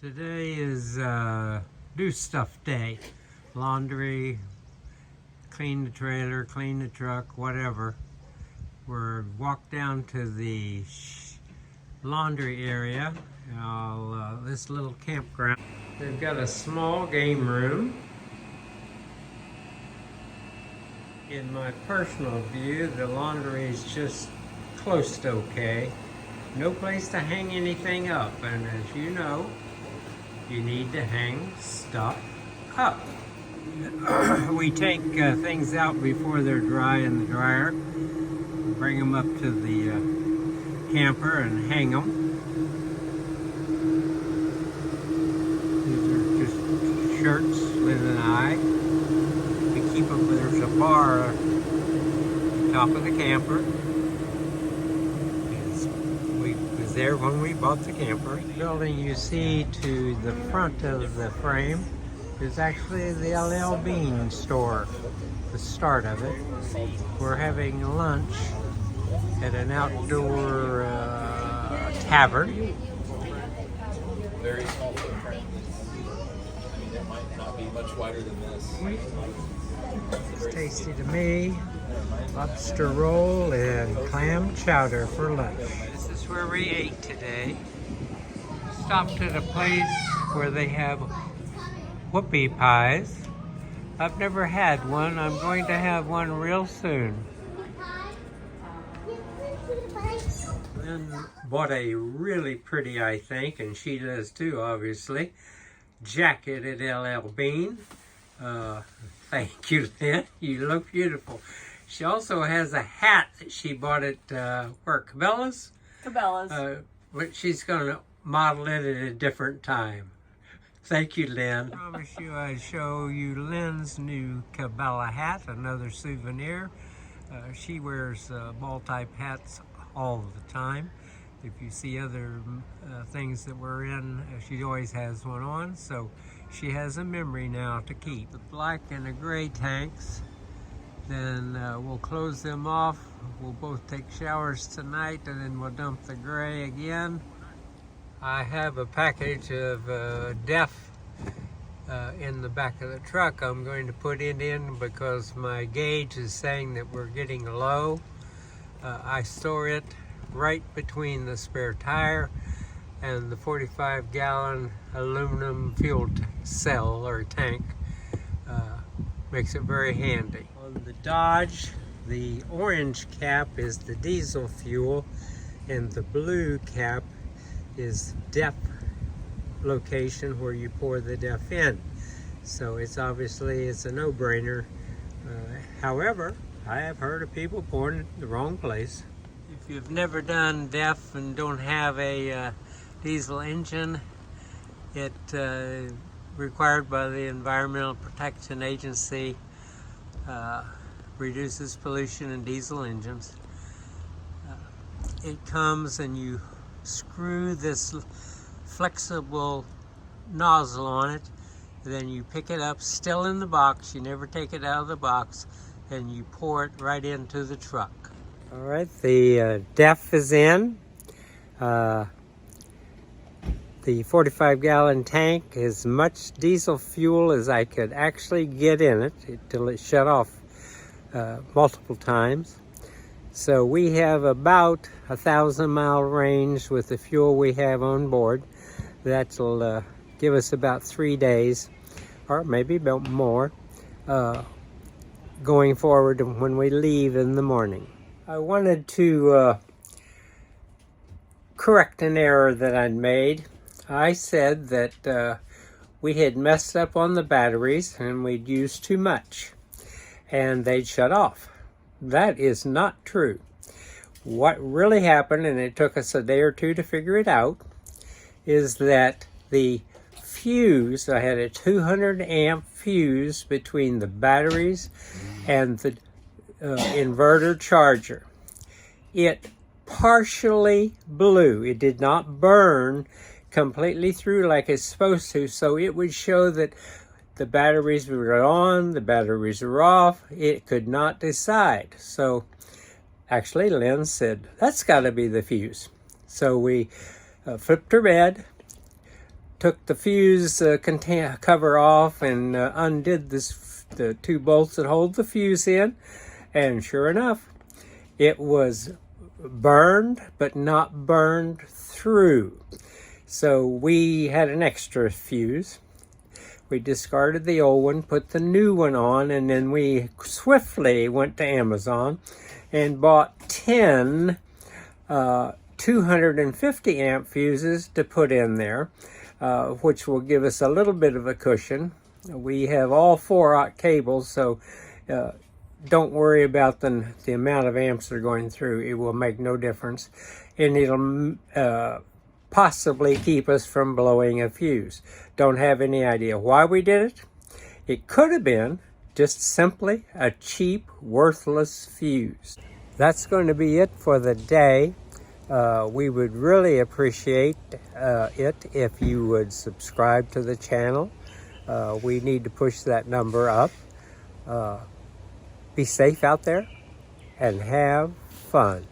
Today is do stuff day. Laundry, clean the trailer, clean the truck, whatever. We're walked down to the laundry area, this little campground. They've got a small game room. In my personal view, the laundry is just close to okay. No place to hang anything up, and as you know, you need to hang stuff up. We take things out before they're dry in the dryer, bring them up to the camper and hang them. These are just shirts, Liz and I. We keep them, there's a bar at the top of the camper. There when we bought the camper. The building you see to the front of the frame is actually the LL Bean store, the start of it. We're having lunch at an outdoor tavern. Very small footprint. I mean, it might not be much wider than this. It's tasty to me. Lobster roll and clam chowder for lunch. This is where we ate today. Stopped at a place where they have whoopie pies. I've never had one. I'm going to have one real soon. Then bought a really pretty, I think, and she does too, obviously, jacket at LL Bean. Thank you, Lynn. You look beautiful. She also has a hat that she bought at where, Cabela's? Cabela's. But she's going to model it at a different time. Thank you, Lynn. I promised you I'd show you Lynn's new Cabela hat, another souvenir. She wears ball-type hats all the time. If you see other things that we're in, she always has one on, so she has a memory now to keep. The black and the gray tanks, then we'll close them off. We'll both take showers tonight, and then we'll dump the gray again. I have a package of DEF in the back of the truck. I'm going to put it in because my gauge is saying that we're getting low. I store it right between the spare tire and the 45-gallon aluminum fuel cell or tank. Makes it very handy. On the Dodge, the orange cap is the diesel fuel and the blue cap is DEF location where you pour the DEF in. So it's obviously a no-brainer. However, I have heard of people pouring it in the wrong place. If you've never done DEF and don't have a diesel engine, it required by the Environmental Protection Agency, reduces pollution in diesel engines. It comes and you screw this flexible nozzle on it, then you pick it up still in the box, you never take it out of the box, and you pour it right into the truck. All right, the DEF is in. The 45-gallon tank, as much diesel fuel as I could actually get in it till it shut off multiple times. So we have about 1,000-mile range with the fuel we have on board. That'll give us about 3 days, or maybe about more, going forward when we leave in the morning. I wanted to correct an error that I'd made. I said that we had messed up on the batteries and we'd used too much and they'd shut off. That is not true. What really happened, and it took us a day or two to figure it out, is that the fuse, I had a 200 amp fuse between the batteries and the inverter charger. It partially blew. It did not burn completely through like it's supposed to, so it would show that the batteries were on, the batteries were off. It could not decide. So actually Lynn said, that's got to be the fuse. So we flipped her bed, took the fuse cover off and undid the 2 bolts that hold the fuse in, and sure enough, it was burned but not burned through. So we had an extra fuse. We discarded the old one, put the new one on, and then we swiftly went to Amazon and bought 10 250 amp fuses to put in there, which will give us a little bit of a cushion. We have all 4-aught cables, so don't worry about the amount of amps that are going through. It will make no difference, and it'll possibly keep us from blowing a fuse. Don't have any idea why we did it. It could have been just simply a cheap, worthless fuse. That's going to be it for the day. We would really appreciate it if you would subscribe to the channel. We need to push that number up. Be safe out there and have fun.